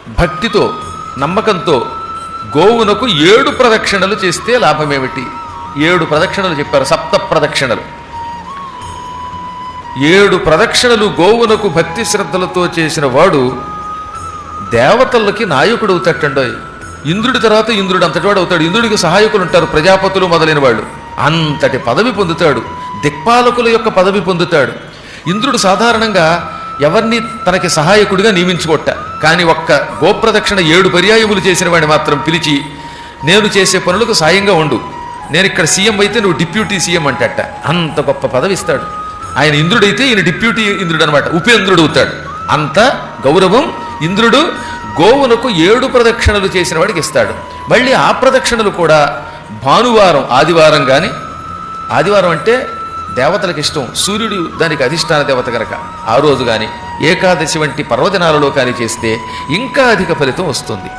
భక్తితో నమ్మకంతో గోవునకు 7 ప్రదక్షిణలు చేస్తే లాభమేమిటి? 7 ప్రదక్షిణలు చెప్పారు, 7 ప్రదక్షిణలు. 7 ప్రదక్షిణలు గోవునకు భక్తి శ్రద్ధలతో చేసిన వాడు దేవతలకి నాయకుడు అవుతాడండోయ్. ఇంద్రుడి తర్వాత ఇంద్రుడు అంతటివాడు అవుతాడు. ఇంద్రుడికి సహాయకులు ఉంటారు, ప్రజాపతులు మొదలైన వాళ్ళు. అంతటి పదవి పొందుతాడు. దిక్పాలకుల యొక్క పదవి పొందుతాడు. ఇంద్రుడు సాధారణంగా ఎవరిని తనకి సహాయకుడిగా నియమించుకోట, కానీ ఒక్క గోప్రదక్షిణ 7 పర్యాయములు చేసిన వాడిని మాత్రం పిలిచి, నేను చేసే పనులకు సాయంగా ఉండు, నేను ఇక్కడ సీఎం అయితే నువ్వు డిప్యూటీ సీఎం అంటట. అంత గొప్ప పదవి ఇస్తాడు. ఆయన ఇంద్రుడైతే ఈయన డిప్యూటీ ఇంద్రుడు అనమాట, ఉపేంద్రుడు అవుతాడు. అంత గౌరవం ఇంద్రుడు గోవునకు 7 ప్రదక్షిణలు చేసిన వాడికి ఇస్తాడు. మళ్ళీ ఆ ప్రదక్షిణలు కూడా భానువారం, ఆదివారం కానీ, ఆదివారం అంటే దేవతలకు ఇష్టం, సూర్యుడు దానికి అధిష్టాన దేవత కనుక ఆ రోజు కానీ ఏకాదశి వంటి పర్వదినాలలో కానీ చేస్తే ఇంకా అధిక ఫలితం వస్తుంది.